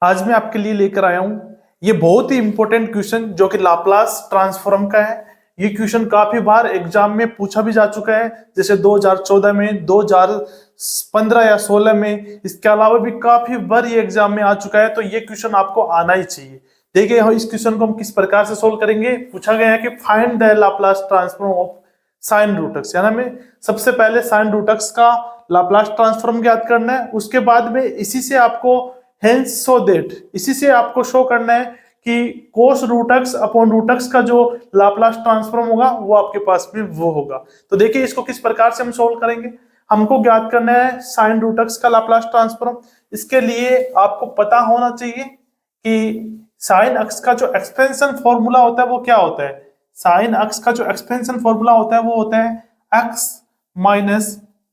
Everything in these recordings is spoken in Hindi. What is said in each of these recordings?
आज मैं आपके लिए लेकर आया हूं ये बहुत ही इंपॉर्टेंट क्वेश्चन जो कि लाप्लास ट्रांसफॉर्म का है। ये क्वेश्चन काफी बार एग्जाम में पूछा भी जा चुका है, जैसे 2014 में, 2015 या 16 में। इसके अलावा भी काफी बार ये एग्जाम में आ चुका है, तो ये क्वेश्चन आपको आना ही चाहिए। देखिए इस क्वेश्चन को हम किस प्रकार से सोल्व करेंगे। पूछा गया है कि find the Laplace transform of sine root x, यानी हमें सबसे पहले साइन रूट एक्स का लाप्लास ट्रांसफॉर्म ज्ञात करना है। उसके बाद में इसी से आपको हेंस सो दैट, इसी से आपको शो करना है कि cos root x upon root x का जो लाप्लास ट्रांसफॉर्म होगा वो आपके पास में वो होगा। तो देखिए इसको किस प्रकार से हम सोल्व करेंगे। हमको ज्ञात करना है साइन रूट एक्स का लाप्लास ट्रांसफॉर्म। इसके लिए आपको पता होना चाहिए कि साइन एक्स का जो एक्सपेंशन फॉर्मूला होता है वो क्या होता है। साइन एक्स का जो एक्सपेंशन फॉर्मूला होता है वो होता है x minus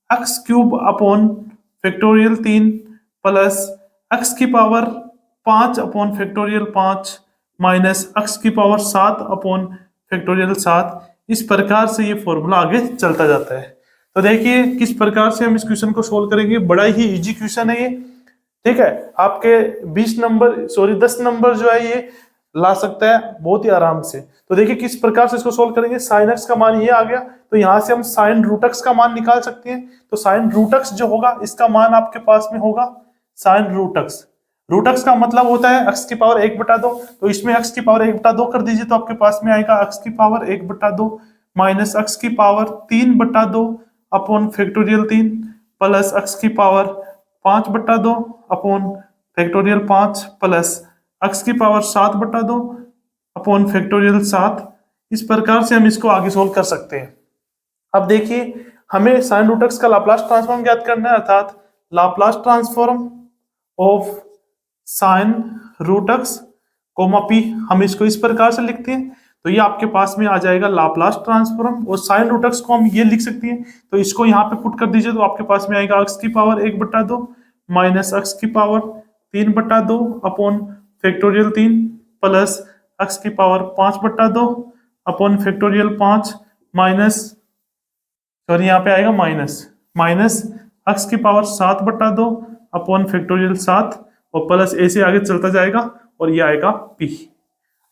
x cube upon factorial 3 plus x की power 5 upon factorial 5 minus x की पावर 7 अपॉन फैक्टोरियल 7। इस प्रकार से ये फॉर्मूला आगे चलता जाता है। तो देखिए किस प्रकार से हम इस क्वेश्चन को सोल्व करेंगे। बड़ा ही इजी क्वेश्चन है ये, ठीक है। आपके 10 नंबर जो है ये ला सकता है बहुत ही आराम से। तो देखिए किस प्रकार से इसको सोल्व करेंगे। साइन एक्स का मान ये आ गया, तो यहां से हम साइन रूट एक्स का मान निकाल सकते हैं। तो साइन रूट एक्स जो होगा इसका मान आपके पास में होगा sine root x. Root x का मतलब होता है एक्स की पावर 1/2, तो इसमें एक्स की पावर 1/2 कर दीजिए, तो आपके पास में आएगा एक्स की पावर 1/2 माइनस एक्स की power 3/2 upon factorial 3 plus x की power 5/2 upon factorial 5 plus x की पावर 7/2 अपॉन फैक्टोरियल 7। इस प्रकार से हम इसको आगे सोल्व कर सकते हैं। अब देखिए हमें साइन रूट एक्स का लाप्लास ट्रांसफॉर्म ज्ञात करना है, अर्थात Laplace transform of sine root x comma p. हम इसको इस प्रकार से लिखते हैं, तो ये आपके पास में आ जाएगा लाप्लास ट्रांसफॉर्म। और साइन रूट एक्स को हम ये लिख सकते हैं, तो इसको यहाँ पे पुट कर दीजिए, तो आपके पास में आएगा एक्स की पावर 1/2 माइनस एक्स की power 3/2 upon factorial 3 plus x की power 5/2 upon factorial 5 minus, sorry यहाँ पे आएगा माइनस एक्स की पावर 7/2 अपॉन फैक्टोरियल 7 और प्लस ए से आगे चलता जाएगा और ये आएगा पी।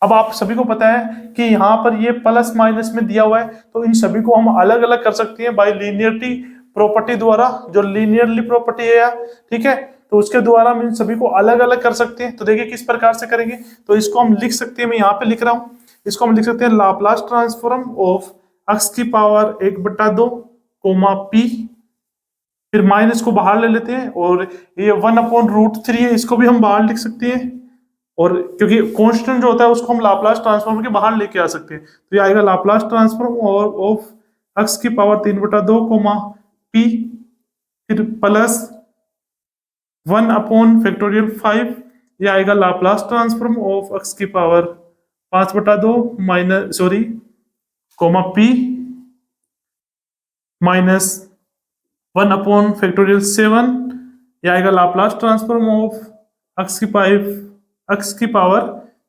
अब आप सभी को पता है कि यहाँ पर ये प्लस माइनस में दिया हुआ है, तो इन सभी को हम अलग अलग कर सकते हैं बाय लीनियरिटी प्रॉपर्टी द्वारा, जो लीनियरली प्रॉपर्टी है यार, ठीक है। तो उसके द्वारा हम इन सभी को अलग अलग कर सकते हैं। तो देखिए किस प्रकार से करेंगे। तो इसको हम लिख सकते हैं, मैं यहाँ पे लिख रहा हूँ, इसको हम लिख सकते हैं लाप्लास ट्रांसफॉर्म ऑफ एक्स की पावर 1/2 कोमा पी। फिर माइनस को बाहर ले लेते हैं और ये 1/√3 है, इसको भी हम बाहर लिख सकते हैं। और क्योंकि कांस्टेंट जो होता है उसको हम लाप्लास ट्रांसफॉर्म के बाहर लेके आ सकते हैं, तो ये आएगा लाप्लास ट्रांसफॉर्म और ऑफ एक्स की पावर 3/2 कोमा पी, फिर प्लस 1 अपॉन फैक्टोरियल 5। ये आएगा लाप्लास ट्रांसफॉर्म ऑफ एक्स की power 5/2 minus comma p minus 1 upon factorial 7। ये आएगा लाप्लास ट्रांसफॉर्म ऑफ एक्स की पावर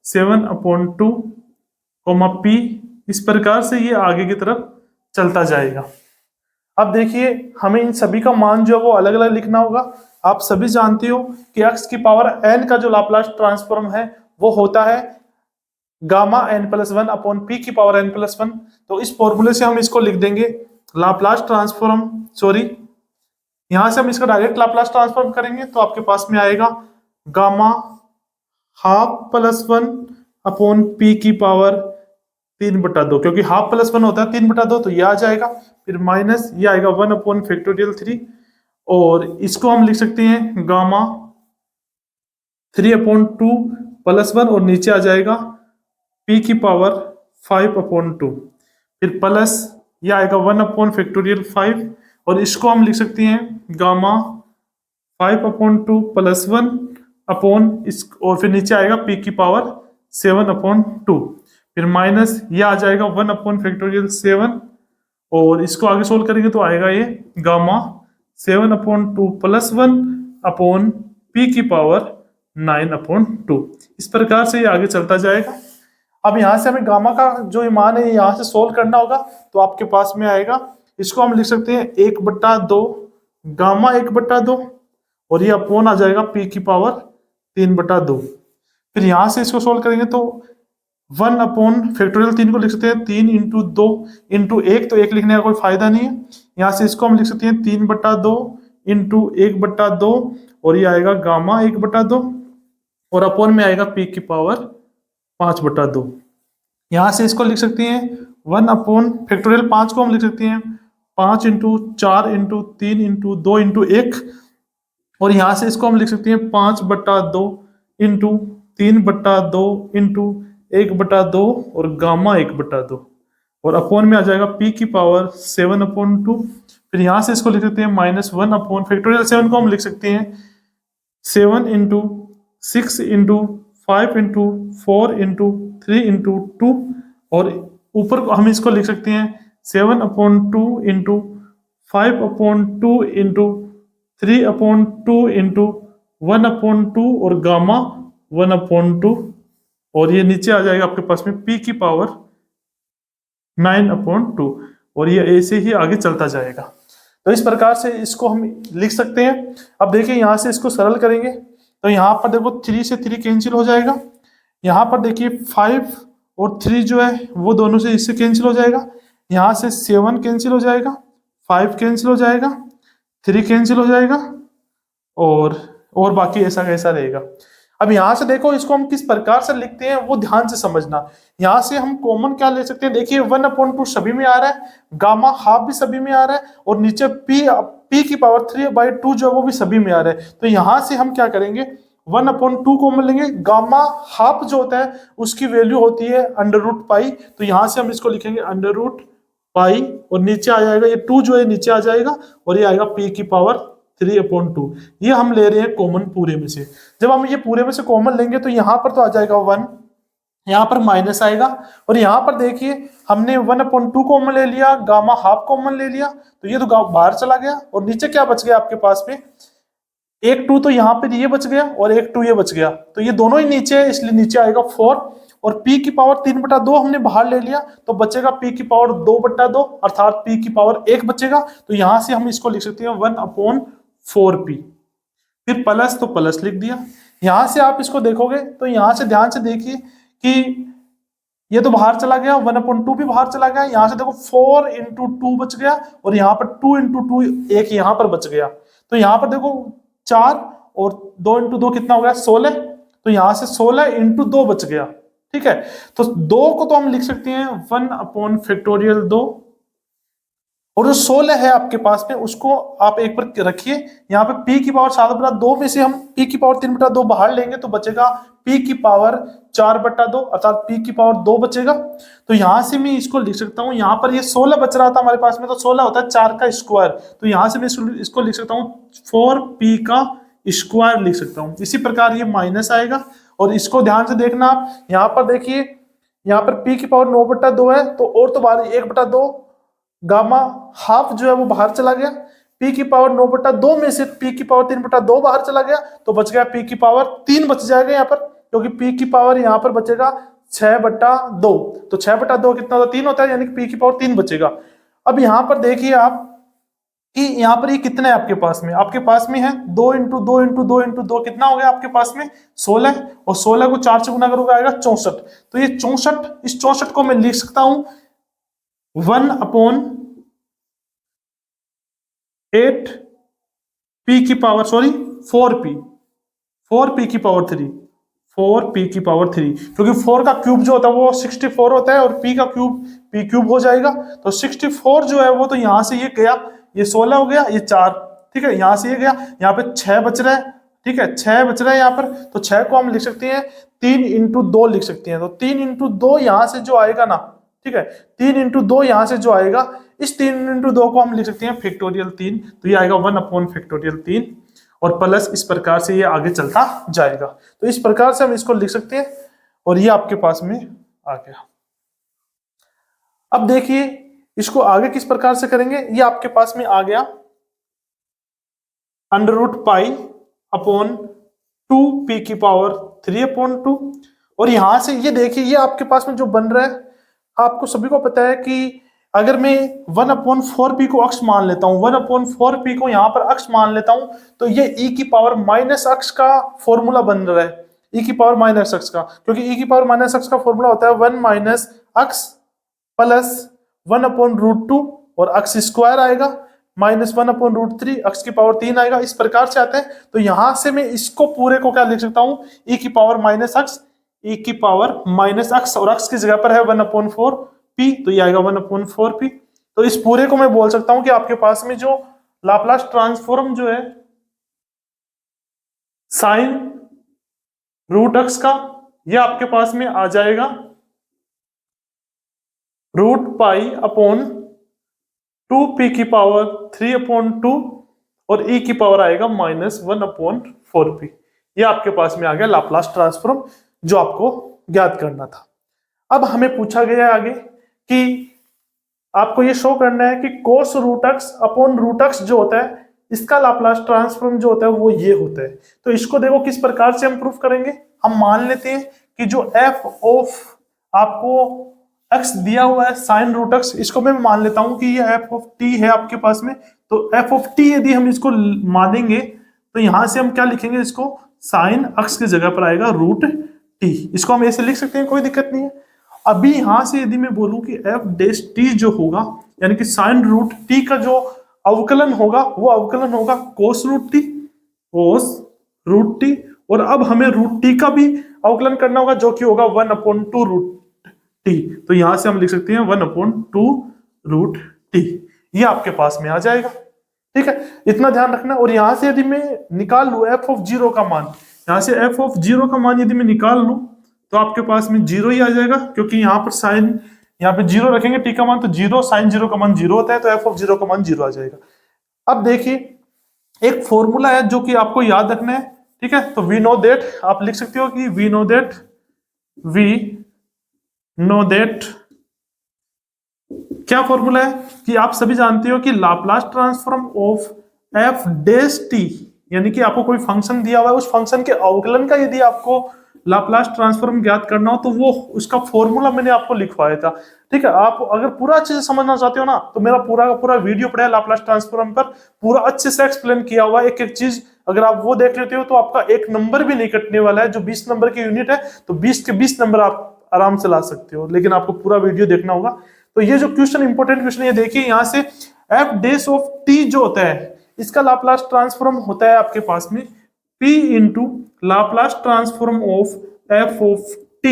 7/2 कोमा पी। इस प्रकार से ये आगे की तरफ चलता जाएगा। अब देखिए हमें इन सभी का मान जो है वो अलग अलग लिखना होगा। आप सभी जानते हो कि एक्स की पावर n का जो लाप्लास ट्रांसफॉर्म है वो होता है गामा n+1 अपॉन पी की पावर n+1। तो इस फॉर्मूले से हम इसको लिख देंगे लाप्लास ट्रांसफॉर्म, यहां से हम इसका डायरेक्ट लाप्लास ट्रांसफॉर्म करेंगे, तो आपके पास में आएगा गामा ½ + 1 अपॉन पी की पावर 3/2, क्योंकि ½ + 1 होता है 3/2, तो ये आ जाएगा। फिर माइनस ये आएगा 1 अपॉन फैक्टोरियल 3, और इसको हम लिख सकते हैं गामा 3/2 + 1 और नीचे आ जाएगा पी की पावर 5/2। फिर प्लस ये आएगा 1 अपॉन फैक्टोरियल 5, और इसको हम लिख सकते हैं गामा 5/2 + 1 अपॉन इस, और फिर नीचे आएगा पी की पावर 7/2। फिर माइनस ये आ जाएगा 1 अपॉन फैक्टोरियल 7, और इसको आगे सोल्व करेंगे तो आएगा ये गामा 7/2 + 1 अपॉन पी की पावर 9/2। इस प्रकार से ये आगे चलता जाएगा। अब यहाँ से हमें गामा का जो मान है यहाँ से सोल्व करना होगा, तो आपके पास में आएगा, इसको हम लिख सकते हैं 1/2 गामा 1/2, और ये अपॉन आ जाएगा पी की पावर 3/2। फिर यहां से इसको सोल्व करेंगे तो 1/3 को लिख सकते हैं 3 इंटू 2 इंटू 1, तो 1 लिखने का कोई फायदा नहीं है। यहाँ से इसको हम लिख सकते हैं 3/2 इंटू 1/2, और ये आएगा गामा 1/2, और अपॉन में आएगा पी की पावर 5/2। यहाँ से इसको लिख सकते हैं 1/फैक्टोरियल 5 को हम लिख सकते हैं 5 इंटू 4 इंटू 3 इंटू 2 इंटू 1, और यहाँ से इसको हम लिख सकते हैं 5/2 इंटू 3/2 इंटू 1/2 और गामा 1/2, और अपॉन में आ जाएगा पी की पावर 7/2। फिर यहाँ से इसको लिख सकते हैं -1 फैक्टोरियल 7 को हम लिख सकते हैं 7 into 6 into 5 into 4 into 3 into 2, और ऊपर हम इसको लिख सकते हैं 7/2 इंटू 5/2 इंटू 3/2 इंटू 1/2 और गामा 1/2, और ये नीचे आ जाएगा आपके पास में पी की पावर 9/2, और ये ऐसे ही आगे चलता जाएगा। तो इस प्रकार से इसको हम लिख सकते हैं। अब देखिए यहाँ से इसको सरल करेंगे तो यहाँ पर देखो 3 से 3 कैंसिल हो जाएगा, यहाँ पर देखिए 5 और 3 जो है वो दोनों से इससे कैंसिल हो जाएगा, यहाँ से 7 कैंसिल हो जाएगा, 5 कैंसिल हो जाएगा, 3 कैंसिल हो जाएगा, और बाकी ऐसा कैसा रहेगा। अब यहाँ से देखो इसको हम किस प्रकार से लिखते हैं वो ध्यान से समझना। यहाँ से हम कॉमन क्या ले सकते हैं, देखिए 1/2 सभी में आ रहा है, गामा हाफ भी सभी में आ रहा है, और नीचे पी की पावर 3/2 जो है वो भी सभी में आ रहा है। तो यहाँ से हम क्या करेंगे 1/2 कॉमन लेंगे, गामा हाफ जो होता है उसकी वैल्यू होती है √पाई, तो यहाँ से हम इसको लिखेंगे √पाई, और नीचे आ जाएगा ये 2 जो है नीचे आ जाएगा, और ये आएगा पी की पावर 3/2। ये हम ले रहे हैं कॉमन पूरे में से। जब हम ये पूरे में से कॉमन लेंगे तो यहाँ पर तो आ जाएगा 1, यहाँ पर माइनस आएगा, और यहाँ पर देखिए हमने 1/2 कॉमन ले लिया, गामा हाफ कॉमन ले लिया, तो ये तो बाहर चला गया, और नीचे क्या बच गया आपके पास में, एक 2 तो यहाँ पर ये बच गया और एक 2 ये बच गया, तो ये दोनों ही नीचे है, इसलिए नीचे आएगा 4, और p की पावर 3/2 हमने बाहर ले लिया, तो बचेगा p की पावर 2/2, अर्थात p की पावर 1 बचेगा। तो यहाँ से हम इसको लिख सकते हैं 1/4p। फिर प्लस तो प्लस लिख दिया। यहाँ से आप इसको देखोगे तो यहाँ से ध्यान से देखिए कि ये तो बाहर चला गया, 1/2 भी बाहर चला गया, यहाँ से देखो 4 इंटू 2 बच गया, और यहाँ पर 2 इंटू 2 एक यहाँ पर बच गया, तो यहाँ पर देखो 4 और 2 इंटू 2 कितना हो गया 16, तो यहाँ से 16 इंटू 2 बच गया। ठीक है, तो 2 को तो हम लिख सकते हैं 1/2, और जो 16 है आपके पास में उसको आप एक पर रखिए, यहाँ पे p की पावर 7/2 में से हम p की पावर 3/2 बाहर लेंगे तो बचेगा p की पावर 4/2, अर्थात p की पावर 2 बचेगा। तो यहाँ से मैं इसको लिख सकता हूँ, यहाँ पर ये 16 बच रहा था हमारे पास में, तो 16 होता है 4 का स्क्वायर, तो यहाँ से मैं इसको लिख सकता हूँ 4p का स्क्वायर लिख सकता हूँ। इसी प्रकार ये माइनस आएगा, और इसको ध्यान से देखना आप, यहाँ पर देखिए यहाँ पर p की पावर 9/2 है, तो और तो बाहर 1/2, गामा हाफ जो है वो बाहर चला गया, p की पावर 9/2 में से p की पावर 3/2 बाहर चला गया, तो बच गया p की पावर 3 बच जाएगा यहाँ पर, क्योंकि p की पावर यहाँ पर बचेगा 6/2, तो 6/2 कितना होता है 3 होता है, यानी कि p की पावर 3 बचेगा। अब यहाँ पर देखिए आप कि यहाँ पर ये कितना है आपके पास में, आपके पास में है 2 इंटू 2 इंटू 2 इंटू 2, कितना हो गया आपके पास में 16, और 16 को 4 से गुना करोगे आएगा 64, तो ये 64, इस 64 को मैं लिख सकता हूं 1/8 p की पावर 4p की पावर 3, 4p की पावर 3, क्योंकि 4 का क्यूब जो होता है वो 64 होता है, और p का क्यूब p क्यूब हो जाएगा, तो 64 जो है वो तो यहाँ से ये गया, ये 16 हो गया, ये 4, ठीक है, यहाँ से ये गया, यहाँ पे 6 बच रहा है, ठीक है 6 बच रहा है यहाँ पर, तो 6 को हम लिख सकते हैं 3 इंटू 2 लिख सकते हैं, तो 3 इंटू 2 यहाँ से जो आएगा ना, ठीक है 3 इंटू 2 यहाँ से जो आएगा, इस 3 इंटू 2 को हम लिख सकते हैं फैक्टोरियल 3, तो ये आएगा 1/3, और प्लस इस प्रकार से ये आगे चलता जाएगा। तो इस प्रकार से हम इसको लिख सकते हैं, और ये आपके पास में आ गया। अब देखिए इसको आगे किस प्रकार से करेंगे, ये आपके पास में आ गया √π/2p की पावर 3/2, और यहां से ये देखिए ये आपके पास में जो बन रहा है, आपको सभी को पता है कि अगर मैं 1/4p को अक्ष मान लेता हूं, 1/4p को यहां पर अक्ष मान लेता हूं, तो ये e की पावर माइनस अक्ष का फॉर्मूला बन रहा है, e की पावर माइनस अक्ष का, क्योंकि e की पावर माइनस अक्ष का फॉर्मूला होता है 1 माइनस अक्ष प्लस 1/√2 और अक्ष स्क्वायर आएगा माइनस 1/√3, अक्ष की पावर 3 आएगा, इस प्रकार से आते हैं। तो यहां से मैं इसको पूरे को क्या लिख सकता हूं, e की पावर माइनस अक्ष, e की पावर माइनस अक्ष और अक्ष की जगह पर है 1/4p, तो ये आएगा 1/4p। तो इस पूरे को मैं बोल सकता हूं कि आपके पास में जो लाप्लास ट्रांसफॉर्म जो है साइन रूट अक्ष का, ये आपके पास में आ जाएगा √π/2p की पावर 3/2 और e की पावर आएगा -1/4p। ये आपके पास में आ गया लाप्लास ट्रांसफॉर्म जो आपको ज्ञात करना था। अब हमें पूछा गया है आगे कि आपको ये शो करना है कि cos √x/√x जो होता है इसका लाप्लास ट्रांसफॉर्म जो होता है वो ये होता है। तो इसको देखो किस प्रकार से हम प्रूफ करेंगे। हम मान लेते हैं कि जो f ऑफ आपको x दिया हुआ है साइन रूट x, इसको मैं मान लेता हूं कि ये f ऑफ t है आपके पास में। तो f ऑफ t यदि हम इसको मानेंगे तो यहां से हम क्या लिखेंगे, इसको साइन x की जगह पर आएगा √t। इसको हम ऐसे लिख सकते हैं, कोई दिक्कत नहीं है। अभी यहां से यदि मैं बोलूं कि f' जो होगा यानी कि साइन √t का जो अवकलन होगा वो अवकलन होगा cos √t, और अब हमें √t का भी अवकलन करना होगा जो कि होगा 1/2√t। तो यहां से हम लिख सकते हैं 1/2√t, ये आपके पास में आ जाएगा। ठीक है, इतना ध्यान रखना। और यहां से यदि मैं निकाल लू f ऑफ 0 का मान, यहां से f ऑफ 0 का मान यदि मैं निकाल लू तो आपके पास में 0 ही आ जाएगा, क्योंकि यहाँ पर साइन, यहाँ पे 0 रखेंगे t का मान तो 0, साइन 0 का मान 0 होता है, तो f ऑफ 0 का मान 0 आ जाएगा। अब देखिए एक फॉर्मूला है जो कि आपको याद रखना है। ठीक है, तो वी नो दैट, आप लिख सकते हो कि वी नो दैट क्या फॉर्मूला है कि आप सभी जानते हो कि लाप्लास ट्रांसफॉर्म ऑफ f' यानी कि आपको कोई फंक्शन दिया हुआ है, उस फंक्शन के अवकलन का यदि आपको लाप्लास ट्रांसफॉर्म ज्ञात करना हो तो वो उसका फॉर्मूला मैंने आपको लिखवाया था। ठीक है, आप अगर पूरा अच्छे से समझना चाहते हो ना तो मेरा पूरा का पूरा वीडियो पड़ा है लाप्लास ट्रांसफॉर्म पर, पूरा अच्छे से एक्सप्लेन किया हुआ है एक एक चीज। अगर आप वो देख लेते हो तो आपका एक नंबर भी नहीं कटने वाला है। जो 20 नंबर की यूनिट है तो 20 के 20 नंबर आप आराम से ला सकते हो, लेकिन आपको पूरा वीडियो देखना होगा। तो ये जो क्वेश्चन इंपॉर्टेंट क्वेश्चन ये देखिए, यहाँ से f' ऑफ t जो होता है इसका लाप्लास ट्रांसफॉर्म होता है आपके पास में p into Laplace transform of f of t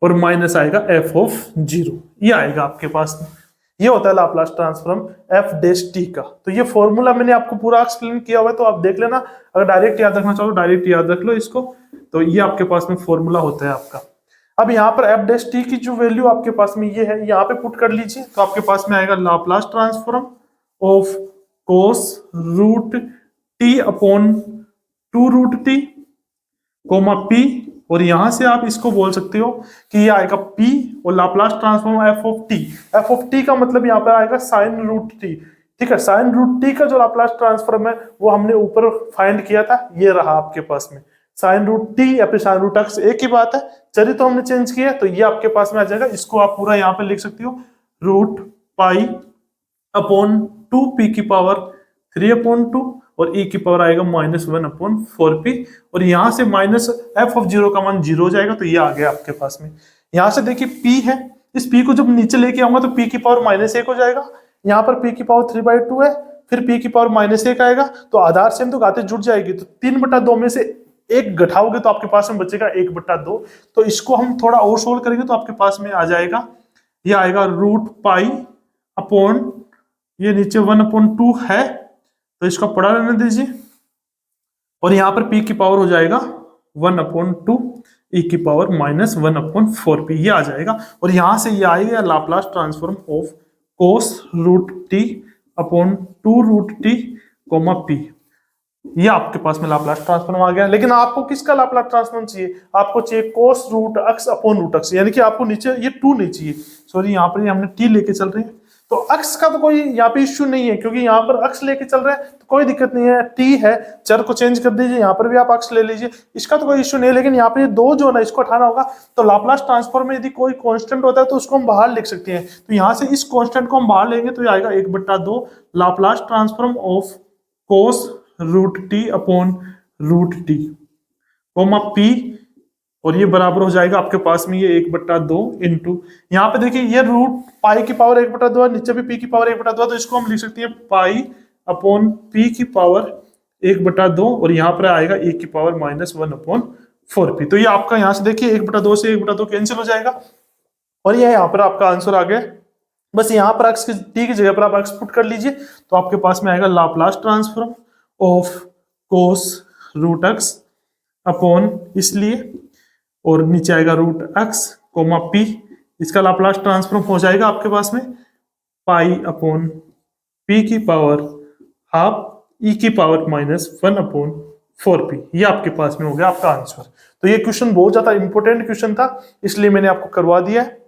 और माइनस आएगा f ऑफ 0, ये आएगा आपके पास में। ये होता है लाप्लास ट्रांसफॉर्म f' का। तो ये फॉर्मूला मैंने आपको पूरा एक्सप्लेन किया हुआ है, तो आप देख लेना। अगर डायरेक्ट याद रखना चाहो डायरेक्ट याद रख लो इसको। तो ये आपके पास में फॉर्मूला होता है आपका। अब यहाँ पर f' की जो वैल्यू आपके पास में ये है, यहाँ पे पुट कर लीजिए तो आपके पास में आएगा Laplace transform of cos √t/2√t comma p, और यहां से आप इसको बोल सकते हो कि ये आएगा p और Laplace transform f of t का मतलब यहाँ पर आएगा साइन √t। ठीक है, साइन √t का जो लाप्लास ट्रांसफॉर्म है वो हमने ऊपर फाइंड किया था, ये रहा आपके पास में साइन √t या फिर साइन √x, एक ही बात है। चलिए तो हमने चेंज किया तो ये आपके पास में आ जाएगा। इसको आप पूरा यहाँ पे लिख सकते हो √π/2p की पावर 3/2 और e की पावर आएगा -1/4p, और यहां से माइनस f ऑफ 0 का मान 0 हो जाएगा। तो ये आ गया आपके पास में। यहां से देखिए p है, इस p को जब नीचे लेके आऊंगा तो p की पावर -1 हो जाएगा। यहाँ पर p की पावर 3/2 है, फिर p की पावर -1 आएगा, तो आधार से तो घातें जुड़ जाएगी। तो 3/2 में से एक घटाओगे तो आपके पास में बचेगा 1/2। तो इसको हम थोड़ा और सोल्व करेंगे तो आपके पास में आ जाएगा, ये आएगा √π/, ये नीचे 1/2 है तो इसका पढ़ा रहने दीजिए, और यहाँ पर p की पावर हो जाएगा 1/2, e की पावर -1/4p, ये आ जाएगा। और यहाँ से ये आएगा Laplace transform of cos √t/2√t, p, ये आपके पास में लाप्लास ट्रांसफॉर्म आ गया। लेकिन आपको किसका लाप्लास ट्रांसफॉर्म चाहिए? आपको चाहिए cos √x/√x, यानी कि आपको नीचे ये 2 नहीं चाहिए, सॉरी यहाँ पर हमने t लेके चल रहे हैं। तो अक्स का तो कोई यहाँ पे इश्यू नहीं है, क्योंकि यहाँ पर अक्स लेके चल रहे हैं तो कोई दिक्कत नहीं है। टी है, चर को चेंज कर दीजिए, यहाँ पर भी आप अक्स ले लीजिए, इसका तो कोई इश्यू नहीं है। लेकिन यहाँ पे ये दो जो है ना, इसको हटाना होगा। तो लाप्लास ट्रांसफॉर्म में यदि कोई कांस्टेंट होता है तो उसको हम बाहर लिख सकते हैं। तो यहाँ से इस कांस्टेंट को हम बाहर लेंगे तो ये आएगा 1/2 Laplace transform of cos root t upon root t comma p, और ये बराबर हो जाएगा आपके पास में ये 1/2 इंटू, यहाँ पे देखिए ये रूट पाई की पावर 1/2 है, नीचे भी पी की पावर 1/2, तो इसको हम लिख सकते हैं पाई अपॉन पी की पावर 1/2, और यहाँ पर आएगा ए की पावर -1/4p। तो ये आपका यहाँ से देखिए 1/2 से 1/2 कैंसिल हो जाएगा, और ये यहाँ पर आपका आंसर आ गया। बस यहाँ पर अक्स की टी की जगह पर आप अक्स पुट कर लीजिए, तो आपके पास में आएगा Laplace transform of cos root x upon, इसलिए, और नीचे आएगा रूट एक्स कोमा पी, इसका लाप्लास ट्रांसफॉर्म हो जाएगा आपके पास में पाई अपॉन पी की पावर हाफ ई की पावर -1/4p। ये आपके पास में हो गया आपका आंसर। तो ये क्वेश्चन बहुत ज्यादा इंपॉर्टेंट क्वेश्चन था, इसलिए मैंने आपको करवा दिया है।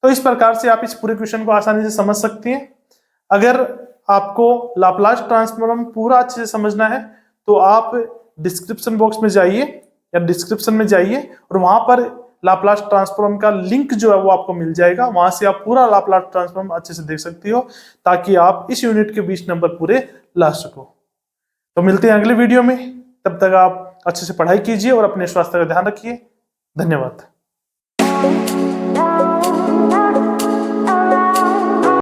तो इस प्रकार से आप इस पूरे क्वेश्चन को आसानी से समझ सकते हैं। अगर आपको लाप्लास ट्रांसफॉर्म पूरा अच्छे से समझना है तो आप डिस्क्रिप्शन बॉक्स में जाइए या डिस्क्रिप्शन में जाइए, और वहां पर लाप्लास ट्रांसफॉर्म का लिंक जो है वो आपको मिल जाएगा। वहां से आप पूरा लाप्लास ट्रांसफॉर्म अच्छे से देख सकते हो, ताकि आप इस यूनिट के 20 नंबर पूरे ला सको। तो मिलते हैं अगले वीडियो में, तब तक आप अच्छे से पढ़ाई कीजिए और अपने स्वास्थ्य का ध्यान रखिए। धन्यवाद।